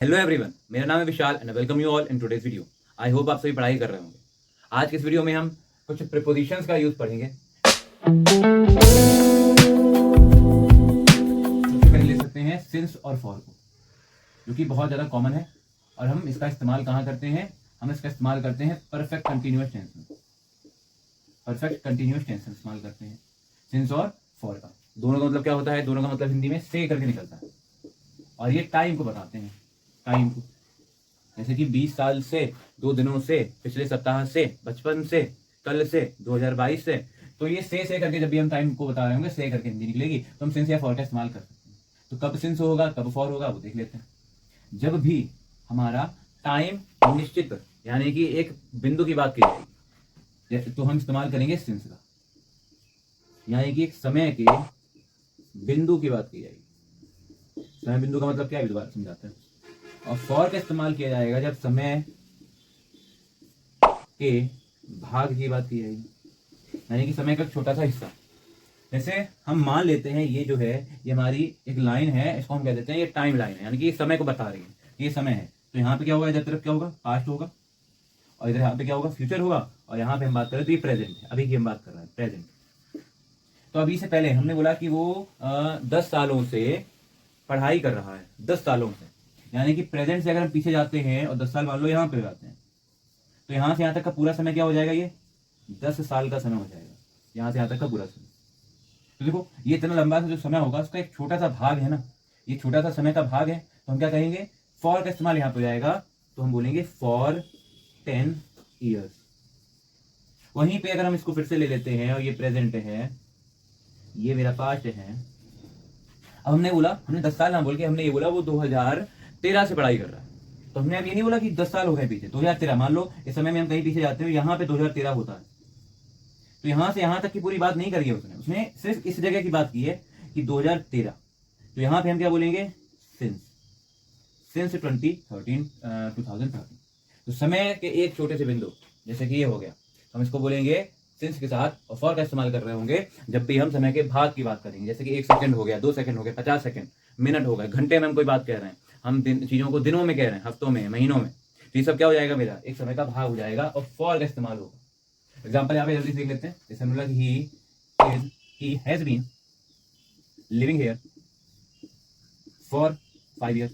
Hello everyone, मेरा नाम है Vishal and welcome you all in today's video. I hope आप सभी पढ़ाई कर रहे होंगे। आज के इस वीडियो में हम कुछ प्रीपोजिशंस का यूज पढ़ेंगे। सबसे पहले ले सकते हैं सिंस और फॉर को, जो कि बहुत ज़्यादा कॉमन है और हम इसका इस्तेमाल कहाँ करते हैं? हम इसका इस्तेमाल करते हैं परफेक्ट कंटिन्यूअस टेंस में। परफेक्ट कंटिन्यूअस टेंस में इस्तेमाल करते हैं सिंस और फॉर का। दोनों का मतलब क्या होता है? दोनों का मतलब हिंदी में से करके निकलता है और ये टाइम को बताते हैं। टाइम को, जैसे कि 20 साल से, 2 दिनों से, पिछले सप्ताह से, बचपन से, कल से, 2022 से। तो ये से करके जब भी हम टाइम को बता रहे होंगे से करके हिंदी निकलेगी, तो हम सिंस या फॉर का इस्तेमाल कर सकते हैं। तो कब सिंस होगा, कब फॉर होगा, वो देख लेते हैं। जब भी हमारा टाइम निश्चित यानी कि एक बिंदु की बात की जाएगी, तो हम इस्तेमाल करेंगे सिंस का, यानी कि एक समय के बिंदु की बात की जाएगी। समय बिंदु का मतलब क्या है, दोबारा समझाते हैं। और फॉर का इस्तेमाल किया जाएगा जब समय के भाग की बात की जाएगी, यानी कि समय का एक छोटा सा हिस्सा। जैसे हम मान लेते हैं ये जो है, ये हमारी एक लाइन है, इसको हम कह देते हैं ये टाइम लाइन है, यानी कि ये समय को बता रही है, ये समय है। तो यहाँ पे क्या होगा, इधर तरफ क्या होगा, पास्ट होगा, और इधर यहाँ पे क्या होगा, फ्यूचर होगा, और यहाँ पे हम बात कर रहे हैं तो ये प्रेजेंट है, अभी की हम बात कर रहे हैं प्रेजेंट। तो अभी से पहले हमने बोला कि वो 10 सालों से पढ़ाई कर रहा है, 10 सालों से, यानी कि प्रेजेंट से अगर हम पीछे जाते हैं और 10 साल मान लो यहाँ पे जाते हैं, तो यहाँ से यहाँ तक का पूरा समय क्या हो जाएगा, ये 10 साल का समय हो जाएगा, यहाँ से यहाँ तक का पूरा समय। तो देखो ये इतना लंबा सा जो समय होगा उसका एक छोटा सा भाग है ना, ये छोटा सा समय का भाग है, तो हम क्या कहेंगे, फॉर का इस्तेमाल यहाँ पे हो जाएगा, तो हम बोलेंगे फॉर 10 ईयर्स। वहीं पे अगर हम इसको फिर से ले लेते हैं और ये प्रेजेंट है, ये मेरा पास्ट है। अब हमने बोला, हमने 10 साल ना बोल के हमने ये बोला वो 2013 से पढ़ाई कर रहा है, तो हमने अब ये नहीं बोला कि 10 साल हो गए पीछे, 2013 मान लो इस समय में हम कहीं पीछे जाते हो, यहाँ पे 2013 होता है, तो यहाँ से यहाँ तक की पूरी बात नहीं करी है उसने सिर्फ इस जगह की बात की है कि 2013। तो यहाँ पे हम क्या बोलेंगे, सिंस 2013। तो समय के एक छोटे से बिंदु, जैसे कि ये हो गया, तो हम इसको बोलेंगे सिंस के साथ, और फॉर का इस्तेमाल कर रहे होंगे जब भी हम समय के भाग की बात करेंगे, जैसे कि 1 सेकंड हो गया, 2 सेकंड हो गया, 50 सेकंड, मिनट हो गए, घंटे में हम कोई बात कह रहे हैं, हम चीजों को दिनों में कह रहे हैं, हफ्तों में, महीनों में, तो ये सब क्या हो जाएगा, मेरा एक समय का भाग हो जाएगा और फॉर का इस्तेमाल होगा। एग्जाम्पल यहाँ पे जल्दी देख लेते हैं। जैसे हम बोला he has been living here for 5 years.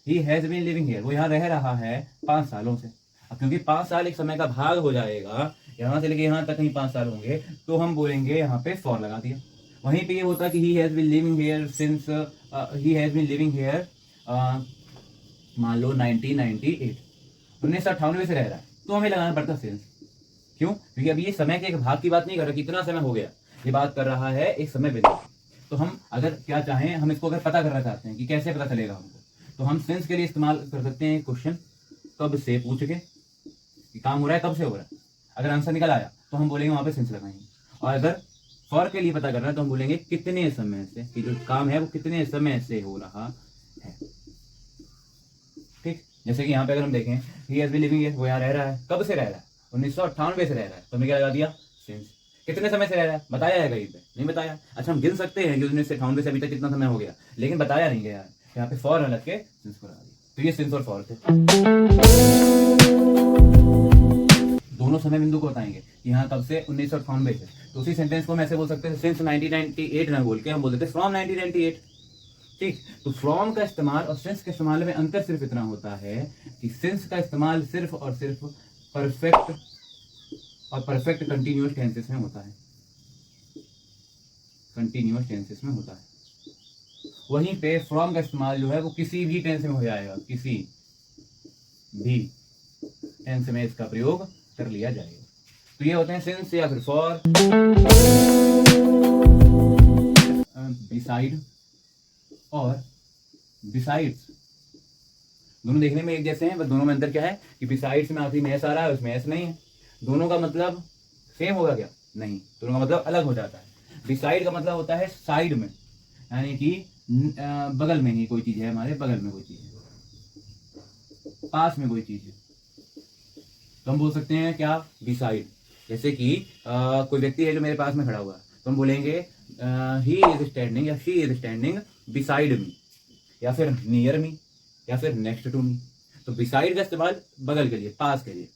He has been living here, वो यहाँ रह रहा है 5 सालों से। अब क्योंकि 5 साल एक समय का भाग हो जाएगा, यहाँ से लेके यहाँ तक कहीं 5 साल होंगे, तो हम बोलेंगे यहाँ पे फॉर लगा दिया। वहीं पे ये होता कि he has been living here since, he has been living here मान लो 1998, 1998 से रह रहा है, तो हमें लगाना पड़ता सिंस। क्यों? क्योंकि अभी ये समय के एक भाग की बात नहीं कर रहा, कितना समय हो गया, ये बात कर रहा है एक समय बिंदु। तो हम अगर क्या चाहें, हम इसको अगर पता करना चाहते हैं कि कैसे पता चलेगा हमको, तो हम सिंस के लिए इस्तेमाल कर सकते हैं क्वेश्चन, कब से पूछ के कि काम हो रहा है, कब से हो रहा है। अगर आंसर निकल आया तो हम बोलेंगे वहां पे सिंस लगाएंगे। और अगर फॉर के लिए पता करना है तो हम बोलेंगे कितने समय से, कि जो काम है वो कितने समय से हो रहा है। ठीक, जैसे कि यहाँ पे अगर हम देखें, he has been living here, वो यहाँ रह रहा है, कब से रह रहा है, 1998 से रह रहा है, तो हमने क्या लगा दिया, सिंस। कितने समय से रह रहा है बताया है कहीं पे, नहीं बताया। अच्छा, हम गिन सकते हैं कि 1998 से अभी तक कितना समय हो गया, लेकिन बताया नहीं गया है, यहाँ पे फॉर अलग के सिंस को लगा दिया। तो ये सिंस और फॉर थे, दोनों समय बिंदु को बताएंगे। यहाँ कब से, 1998 से, तो उसी सेंटेंस को हम ऐसे बोल सकते हैं, सिंस 1998 ना बोल के हम बोल देते फ्रॉम 1998। ठीक, तो फ्रॉम का इस्तेमाल और सिंस के इस्तेमाल में अंतर सिर्फ इतना होता है कि सिंस का इस्तेमाल सिर्फ और सिर्फ परफेक्ट कंटिन्यूअस टेंसेस में होता है, कंटिन्यूअस टेंसेस में होता है। वहीं पे फ्रॉम का इस्तेमाल जो है वो किसी भी टेंस में हो जाएगा, किसी भी टेंस में इसका प्रयोग कर लिया जाएगा। तो ये होते हैं सिंस या फिर फॉर, बिसाइड और बिसाइड्स। दोनों देखने में एक जैसे हैं, बस दोनों में अंतर क्या है कि बिसाइड्स में आखिरी में एस आ रहा है, उसमें एस नहीं है। दोनों का मतलब सेम होगा क्या? नहीं, दोनों का मतलब अलग हो जाता है। बिसाइड का मतलब होता है साइड में, यानी कि बगल में ही कोई चीज है, हमारे बगल में कोई चीज है, पास में कोई चीज है, तो हम बोल सकते हैं क्या, बिसाइड। जैसे कि कोई व्यक्ति है जो मेरे पास में खड़ा हुआ है, तो हम बोलेंगे ही इज स्टैंडिंग या she is standing beside me, या फिर नियर मी, या फिर नेक्स्ट टू मी। तो बिसाइड का इस्तेमाल बगल के लिए, पास के लिए।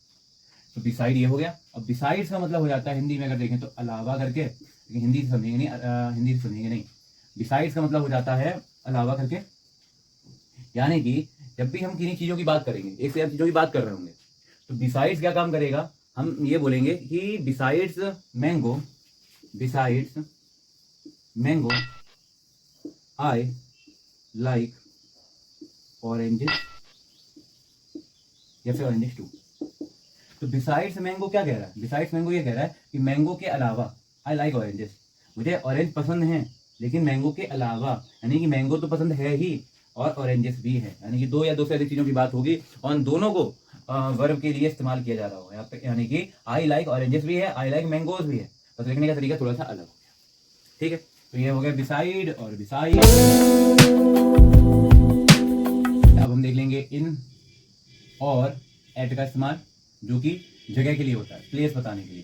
तो बिसाइड ये हो गया। अब बिसाइड्स का मतलब हो जाता है हिंदी में अगर देखें तो अलावा करके, लेकिन हिंदी से समझेंगे नहीं, हिंदी से समझेंगे नहीं। बिसाइड्स का मतलब हो जाता है अलावा करके, यानी कि जब भी हम किन्हीं चीज़ों की बात करेंगे, एक से ज्यादा चीज़ों की बात कर रहे होंगे, तो बिसाइड्स क्या काम करेगा, हम ये बोलेंगे कि besides mango, besides mango I like oranges या फिर ऑरेंजेस टू। तो बिसाइड्स मैंगो क्या कह रहा है, बिसाइड्स मैंगो ये कह रहा है कि मैंगो के अलावा आई लाइक ऑरेंजेस, मुझे ऑरेंज पसंद है, लेकिन मैंगो के अलावा, यानी कि मैंगो तो पसंद है ही और ऑरेंजेस भी है, यानी कि दो या दो से अधिक चीजों की बात होगी और उन दोनों को वर्ब के लिए इस्तेमाल किया जा रहा होगा यहाँ पे, यानी कि आई लाइक ऑरेंजेस भी है, आई लाइक मैंगोज भी है, बस लिखने का तरीका थोड़ा सा अलग हो गया। ठीक है, तो ये हो गया बिसाइड और बिसाइड। अब हम देख लेंगे इन और एट का इस्तेमाल, जो कि जगह के लिए होता है, प्लेस बताने के लिए।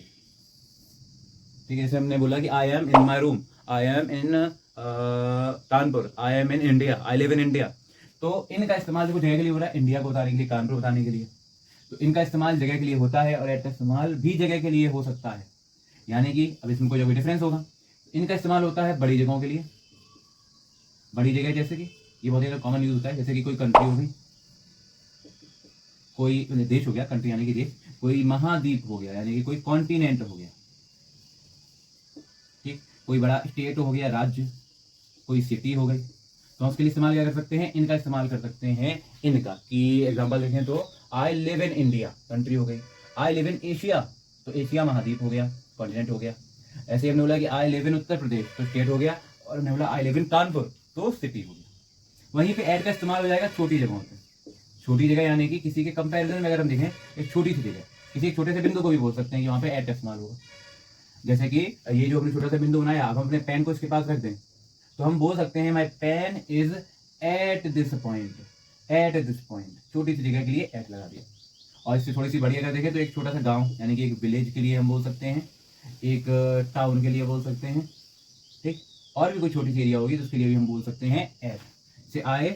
ठीक है, जैसे हमने बोला कि I am in my room, I am in Kanpur, I am in India, I live in India. तो इनका इस्तेमाल देखो जगह के लिए हो रहा है, इंडिया को बताने के लिए, कानपुर बताने के लिए। तो इनका इस्तेमाल जगह के लिए होता है और एट का इस्तेमाल भी जगह के लिए हो सकता है, यानी कि अब इसमें कोई डिफरेंस होगा। इनका इस्तेमाल होता है बड़ी जगहों के लिए, बड़ी जगह जैसे कि ये बहुत ज़्यादा कॉमन यूज होता है, जैसे कि कोई कंट्री हो गई, कोई देश हो गया, कंट्री यानी कि देश, कोई महाद्वीप हो गया यानी कि कोई कॉन्टिनेंट हो गया, ठीक, कोई बड़ा स्टेट हो गया, राज्य, कोई सिटी हो गई। तो उसके लिए इस्तेमाल क्या कर सकते हैं, इनका इस्तेमाल कर सकते हैं, इनका। कि एग्जांपल देखें तो I live in India, country हो गई। आई लिव इन एशिया, तो एशिया महाद्वीप हो गया, कॉन्टिनेंट हो गया। ऐसे ही हमने बोला कि I live in Uttar Pradesh, तो स्टेट हो गया, और हमने बोला आई लिव इन कानपुर, तो सिटी हो गया। वहीं पे एड का इस्तेमाल हो जाएगा छोटी जगहों पे, छोटी जगह यानी कि किसी के कंपैरिजन में अगर हम देखें, एक छोटी सी जगह, किसी एक छोटे से बिंदु को भी बोल सकते हैं कि वहाँ पे एट का इस्तेमाल होगा। जैसे कि ये जो हमने छोटा सा बिंदु बनाया, अब हम अपने पेन को इसके पास रख दें, तो हम बोल सकते हैं my pen is at this point, at this point, छोटी सी जगह के लिए एट लगा दिया। और इससे थोड़ी सी बड़ी अगर देखें तो एक छोटा सा गांव यानी कि एक विलेज के लिए हम बोल सकते हैं, एक टाउन के लिए बोल सकते हैं, ठीक। और भी कोई छोटी सी एरिया होगी तो उसके लिए भी हम बोल सकते हैं एट। से आई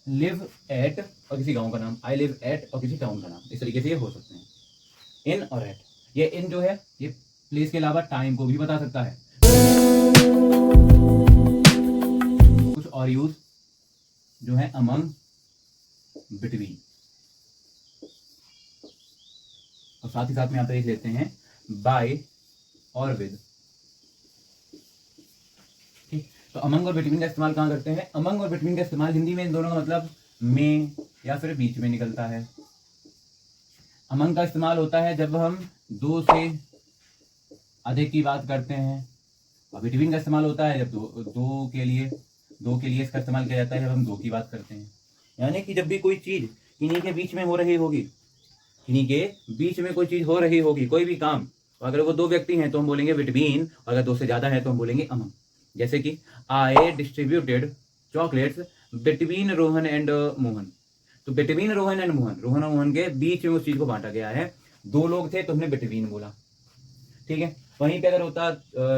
लिव एट और किसी गांव का नाम, आई लिव एट और किसी टाउन का नाम, इस तरीके से ये हो सकते हैं, इन और एट। ये इन जो है ये प्लेस के अलावा टाइम को भी बता सकता है। कुछ और यूज जो है अमंग, बिटवीन, और साथ ही साथ में यहाँ पे देख लेते हैं बाय और विद। ठीक, तो अमंग और बिटवीन का इस्तेमाल कहाँ करते हैं, अमंग और बिटवीन का इस्तेमाल हिंदी में इन दोनों का मतलब में या फिर बीच में निकलता है। अमंग का इस्तेमाल होता है जब हम दो से अधिक की बात करते हैं, और बिटवीन का इस्तेमाल होता है जब दो के लिए इसका इस्तेमाल किया जाता है जब हम दो की बात करते हैं। यानी कि जब भी कोई चीज किन्हीं के बीच में हो रही होगी, किन्हीं के बीच में कोई चीज हो रही होगी, कोई भी काम, तो अगर वो दो व्यक्ति हैं तो हम बोलेंगे बिटवीन, और अगर दो से ज्यादा है तो हम बोलेंगे अमंग। जैसे कि I distributed chocolates between Rohan and Mohan. तो बिटवीन रोहन एंड मोहन, रोहन और मोहन के बीच में उस चीज को बांटा गया है। दो लोग थे तो हमने बिटवीन बोला, ठीक है। वहीं पे अगर होता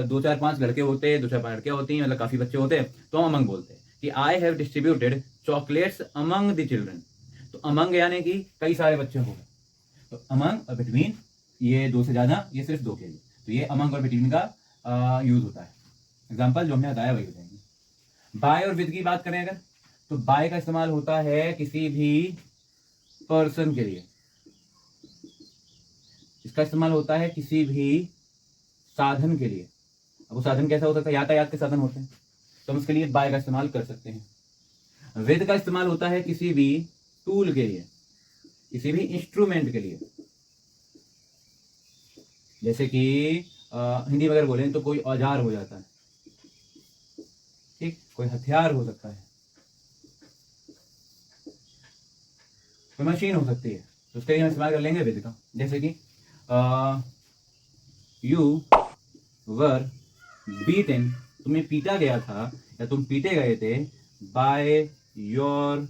दो चार पांच लड़के होते, दो चार पांच लड़कियां होती, मतलब काफी बच्चे होते, तो हम अमंग बोलते कि I have distributed chocolates among the children. तो अमंग यानी कि कई सारे बच्चे हो गए, तो अमंग और बिटवीन ये दो से ज्यादा, ये सिर्फ दो के लिए, तो ये अमंग और बिटवीन का यूज होता है। एग्जाम्पल जो हमने बताया वही हो जाएंगे। बाय और विद की बात करें अगर, तो बाय का इस्तेमाल होता है किसी भी पर्सन के लिए, इसका इस्तेमाल होता है किसी भी साधन के लिए। अब वो साधन कैसा हो सकता है, यातायात के साधन होते हैं, तो हम उसके लिए बाय का इस्तेमाल कर सकते हैं। विद का इस्तेमाल होता है किसी भी टूल के लिए, किसी भी इंस्ट्रूमेंट के लिए, जैसे कि हिंदी में अगर बोलें तो कोई औजार हो जाता है, ठीक, कोई हथियार हो सकता है, कोई मशीन हो सकती है, तो उसके लिए हम इस्तेमाल कर लेंगे विद का। जैसे कि यू वर बीटन, तुम्हें पीटा गया था या तुम पीटे गए थे, बाय योर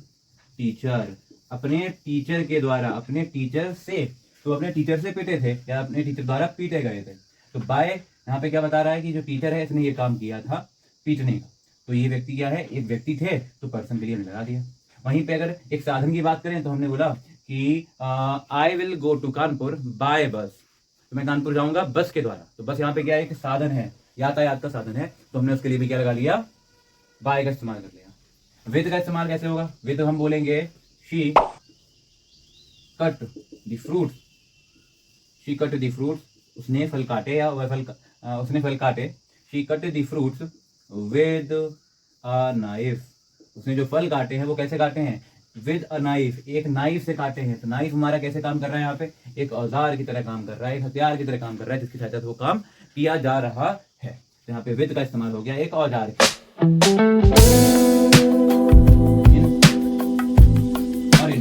टीचर, अपने टीचर के द्वारा, अपने टीचर से, तो अपने टीचर से पीटे थे या अपने टीचर द्वारा पीटे गए थे। तो बाय यहाँ पे क्या बता रहा है कि जो टीचर है इसने ये काम किया था पीटने का, तो ये व्यक्ति क्या है, एक व्यक्ति थे तो पर्सन के लिए हमने लगा दिया। वहीं पे अगर एक साधन की बात करें तो हमने बोला कि I will go to Kanpur by bus, तो मैं कानपुर जाऊंगा बस के द्वारा। तो बस यहाँ पे क्या है, एक साधन है, यातायात का साधन है, तो हमने उसके लिए भी क्या लगा लिया, बाय का इस्तेमाल कर लिया। विद का इस्तेमाल कैसे होगा, विद हम बोलेंगे she cut the fruit, she cut the fruit, उसने फल काटे या वह उसने फल काटे, she cut the fruits with a knife, उसने जो फल काटे हैं वो कैसे काटे हैं, विद अ नाइफ, एक नाइफ से काटे हैं। तो नाइफ हमारा कैसे काम कर रहा है, यहाँ पे एक औजार की तरह काम कर रहा है, एक हथियार की तरह काम कर रहा है, जिसकी सहायता से वो काम किया जा रहा है। तो यहाँ पे विद का इस्तेमाल हो गया एक औजार की। और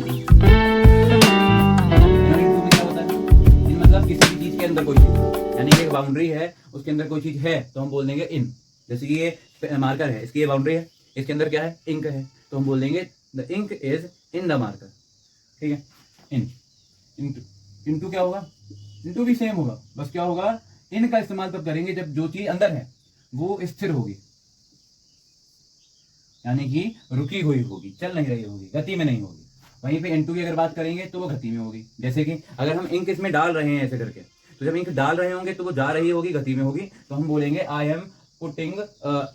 मतलब किसी भी चीज के अंदर कोई चीज, यानी कि एक बाउंड्री है, उसके अंदर कोई चीज है तो हम बोल देंगे इन। जैसे कि ये मार्कर है, इसकी ये बाउंड्री है, इसके अंदर क्या है, इंक है, तो हम बोल देंगे the ink is in the marker. ठीक है, इन इनटू क्या होगा, इनटू भी सेम होगा, बस क्या होगा, इन का इस्तेमाल तब करेंगे जब जो चीज अंदर है वो स्थिर होगी, यानी कि रुकी हुई होगी, चल नहीं रही होगी, गति में नहीं होगी। वहीं पे इनटू की अगर बात करेंगे तो वो गति में होगी। जैसे कि अगर हम इंक इसमें डाल रहे हैं ऐसे करके, तो जब इंक डाल रहे होंगे तो वो जा रही होगी, गति में होगी, तो हम बोलेंगे I am putting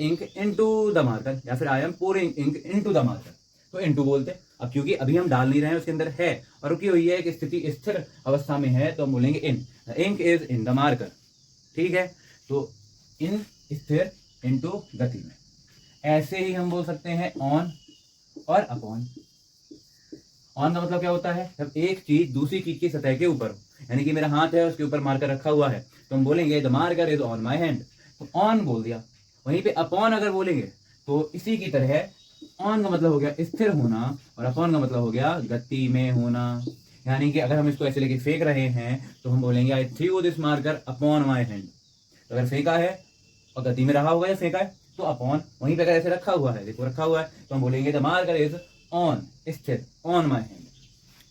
ink into the marker, या फिर I am pouring ink into the marker, तो इनटू बोलते। अब क्योंकि अभी हम डाल नहीं रहे हैं, उसके अंदर है और रुकी हुई है, एक स्थिति स्थिर अवस्था में है, तो हम बोलेंगे in, the ink is in the marker. ठीक है, तो इन स्थिर, इनटू गति में। ऐसे ही हम बोल सकते हैं ऑन और अपॉन। ऑन का मतलब क्या होता है, जब एक चीज दूसरी चीज की सतह के ऊपर, यानी कि मेरा हाथ है उसके ऊपर मार्कर रखा हुआ है, तो हम बोलेंगे the marker is on my hand, तो ऑन बोल दिया। वहीं पे अपॉन अगर बोलेंगे तो इसी की तरह ऑन का मतलब हो गया स्थिर होना और अपॉन का मतलब हो गया गति में होना। यानी कि अगर हम इसको ऐसे लेके फेंक रहे हैं तो हम बोलेंगे I threw this marker upon my hand. तो अगर फेंका है और गति में रहा होगा या फेंका है तो अपॉन, वहीं पे अगर ऐसे रखा हुआ है, देखो रखा हुआ है, तो हम बोलेंगे द मार्कर इज ऑन, स्थिर, ऑन माई हैंड।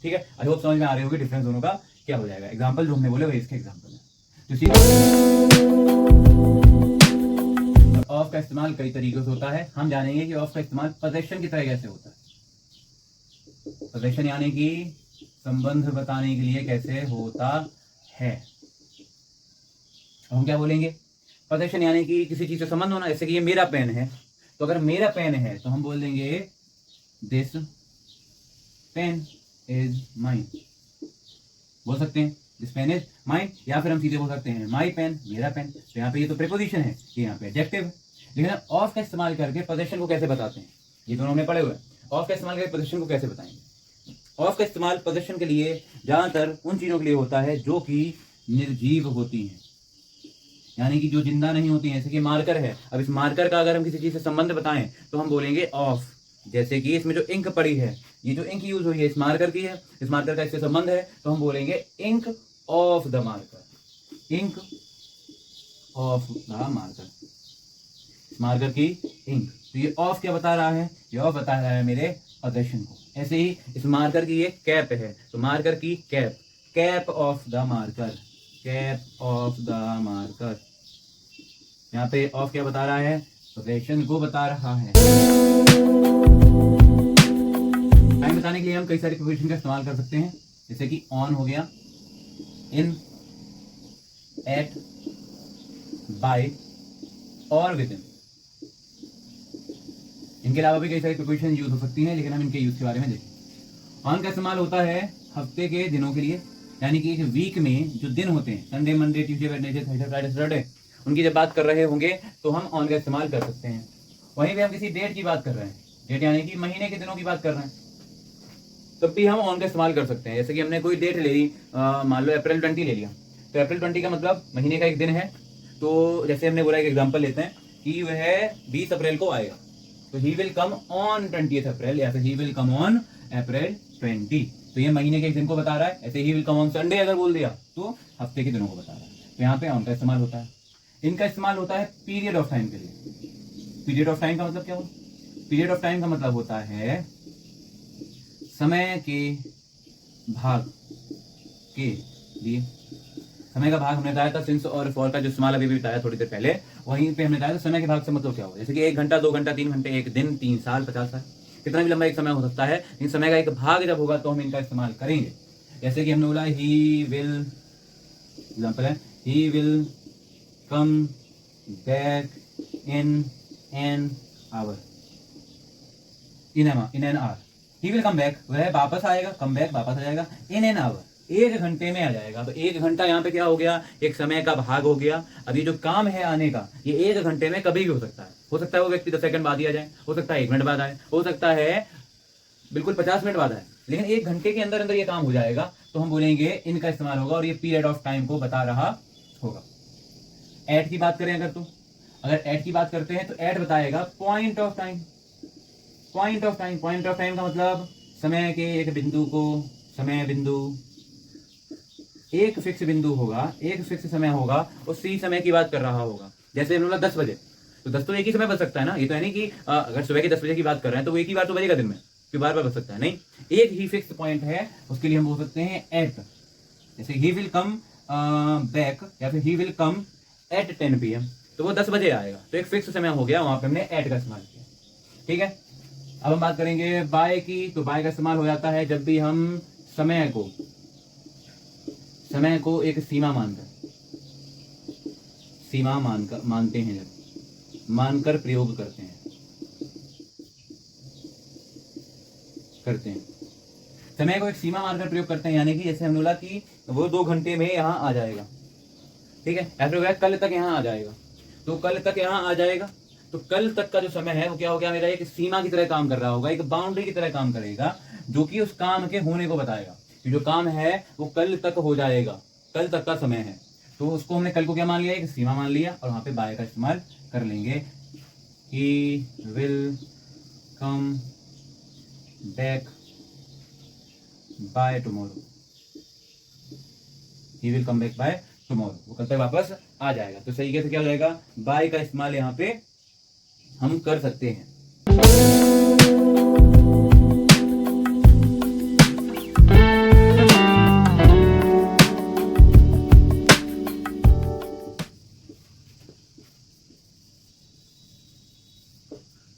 ठीक है, आई होप समझ में आ रही होगी डिफरेंस दोनों का क्या हो जाएगा। एग्जाम्पल जो हमने बोले वही इसके एग्जाम्पल है। ऑफ का इस्तेमाल कई तरीकों से होता है, हम जानेंगे कि ऑफ का इस्तेमाल पोजेशन की तरह कैसे होता है। पोजेशन यानी कि संबंध बताने के लिए कैसे होता है। हम क्या बोलेंगे, पोजेशन यानी कि किसी चीज से संबंध होना। जैसे कि ये मेरा पेन है, तो अगर मेरा पेन है तो हम बोल देंगे दिस पेन इज माइन, बोल सकते हैं दिस पेन इज माइन, या फिर हम सीधे बोल सकते हैं माई पेन, मेरा पेन। तो यहाँ पे ये तो प्रीपोजिशन है, ये यहाँ पे एडजेक्टिव। लेकिन ऑफ का इस्तेमाल करके पोजेशन को कैसे बताते हैं, ये दोनों हमने पढ़े हुए। ऑफ का इस्तेमाल करके पोजेशन को कैसे बताएंगे। ऑफ का इस्तेमाल पोजेशन के लिए ज्यादातर उन चीजों के लिए होता है जो कि निर्जीव होती हैं, यानी कि जो जिंदा नहीं होती है। जैसे कि मार्कर है, अब इस मार्कर का अगर हम किसी चीज से संबंध बताएं तो हम बोलेंगे ऑफ। जैसे कि इसमें जो इंक पड़ी है, ये जो इंक यूज हुई है इस मार्कर की है, इस मार्कर का इससे संबंध है, तो हम बोलेंगे ink of the marker, ink of the marker, इस मार्कर की इंक। तो ये ऑफ क्या बता रहा है, ये ऑफ बता रहा है मेरे पोजेशन को। ऐसे ही इस मार्कर की ये कैप है, तो मार्कर की cap, cap of the marker, cap of the marker. यहाँ पे ऑफ क्या बता रहा है, पोजेशन को बता रहा है। टाइम बताने के लिए हम कई सारी प्रीपोजिशन का इस्तेमाल कर सकते हैं, जैसे कि ऑन हो गया, इन, एट, बाय और विद इन। इनके अलावा भी कई सारी प्रीपोजिशन यूज हो सकती हैं, लेकिन हम इनके यूज के बारे में देखें। ऑन का इस्तेमाल होता है हफ्ते के दिनों के लिए, यानी कि एक वीक में जो दिन होते हैं, Sunday, Monday, Tuesday, Wednesday, Thursday, Friday, Saturday, उनकी जब बात कर रहे होंगे तो हम ऑन का इस्तेमाल कर सकते हैं। वहीं पे हम किसी डेट की बात कर रहे हैं, डेट यानी कि महीने के दिनों की बात कर रहे हैं, तब भी हम ऑन का इस्तेमाल कर सकते हैं। जैसे कि हमने कोई डेट ले ली, मान लो अप्रैल 20 ले लिया, तो अप्रैल 20 का मतलब महीने का एक दिन है। तो जैसे हमने बोला, एक एग्जाम्पल लेते हैं कि वह 20 अप्रैल को आएगा, तो ही विल कम ऑन 20 अप्रैल, या फिर he will come on April 20। तो ये महीने के एक दिन को बता रहा है। ऐसे ही विल कम ऑन संडे अगर बोल दिया तो हफ्ते के दिनों को बता रहा है। तो यहाँ पे ऑन का इस्तेमाल होता है। इनका इस्तेमाल होता है पीरियड ऑफ टाइम के लिए। पीरियड ऑफ टाइम का मतलब क्या हुआ, पीरियड ऑफ टाइम का मतलब होता है समय के भाग के लिए। समय का भाग हमने बताया था, सिंस और फॉर का जो इस्तेमाल अभी भी बताया थोड़ी देर पहले, वहीं पे हमने बताया था समय के भाग से मतलब क्या हुआ। जैसे कि 1 घंटा, 2 घंटा, 3 घंटे, 1 दिन, 3 साल, 50 साल। कितना भी लंबा एक समय हो सकता है, इन समय का एक भाग जब होगा तो हम इनका इस्तेमाल करेंगे। जैसे कि हमने बोला ही विल, एग्जाम्पल है ही will come back in an hour, in an hour. He will come back, वह वापस आएगा, कम बैक वापस आ जाएगा, इन एन आवर, 1 घंटे में आ जाएगा। तो 1 घंटा यहाँ पे क्या हो गया, एक समय का भाग हो गया। अब ये जो काम है आने का, ये 1 घंटे में कभी भी हो सकता है। हो सकता है वो व्यक्ति 10 सेकंड बाद ही आ जाए, हो सकता है 1 मिनट बाद आए, हो सकता है बिल्कुल 50 मिनट बाद आए, लेकिन 1 घंटे के अंदर अंदर ये काम हो जाएगा। तो हम बोलेंगे इनका इस्तेमाल होगा और ये पीरियड ऑफ टाइम को बता रहा होगा। एट की बात करें अगर एट की बात करते हैं तो एट बताएगा point of time. Point of time का मतलब समय के एक बिंदु को, समय बिंदु, एक फिक्स बिंदु होगा, एक फिक्स समय होगा, उसी समय की बात कर रहा होगा। जैसे हमने बोला 10 बजे, तो 10 तो एक ही समय बच सकता है ना। ये तो है नहीं कि अगर सुबह के 10 बजे की बात कर रहे हैं तो वो एक ही बार तो बजेगा दिन में, फिर बार बार बच सकता है, नहीं, एक ही फिक्स पॉइंट है, उसके लिए हम बोल सकते हैं एट। जैसे ही विल कम बैक या फिर he will come at 10 PM, तो वो 10 बजे आएगा, तो एक फिक्स समय हो गया, वहां पे हमने एट का इस्तेमाल किया। ठीक है, अब हम बात करेंगे बाय की। तो बाय का इस्तेमाल हो जाता है जब भी हम समय को एक सीमा मानते हैं, जब मानकर प्रयोग करते हैं समय को एक सीमा मानकर प्रयोग करते हैं, यानी कि जैसे हमने बोला कि वो 2 घंटे में यहाँ आ जाएगा, ठीक है, या फिर कल तक यहाँ आ जाएगा, तो कल तक यहाँ आ जाएगा। तो कल तक का जो समय है वो क्या हो गया मेरा, एक सीमा की तरह काम कर रहा होगा, एक बाउंड्री की तरह काम करेगा, जो कि उस काम के होने को बताएगा कि जो काम है वो कल तक हो जाएगा, कल तक का समय है। तो उसको हमने कल को क्या मान लिया, एक सीमा मान लिया, और वहां पे बाय का इस्तेमाल कर लेंगे। ही will come back by tomorrow, he will come back by tomorrow, वो कल तक वापस आ जाएगा। तो सही कैसे क्या हो जाएगा, बाय का इस्तेमाल यहाँ पे हम कर सकते हैं।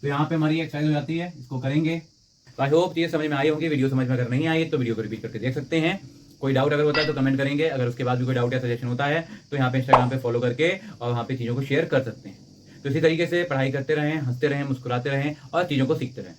तो यहाँ पे हमारी एक्सरसाइज हो जाती है, इसको करेंगे। आई होप ये समझ में आई होगी। वीडियो समझ में अगर नहीं आई तो वीडियो को रिपीट करके देख सकते हैं। कोई डाउट अगर होता है तो कमेंट करेंगे, अगर उसके बाद भी कोई डाउट या सजेशन होता है तो यहाँ पे इंस्टाग्राम पे फॉलो करके और वहाँ पे चीज़ों को शेयर कर सकते हैं। तो इसी तरीके से पढ़ाई करते रहें, हंसते रहें, मुस्कुराते रहें और चीज़ों को सीखते रहें।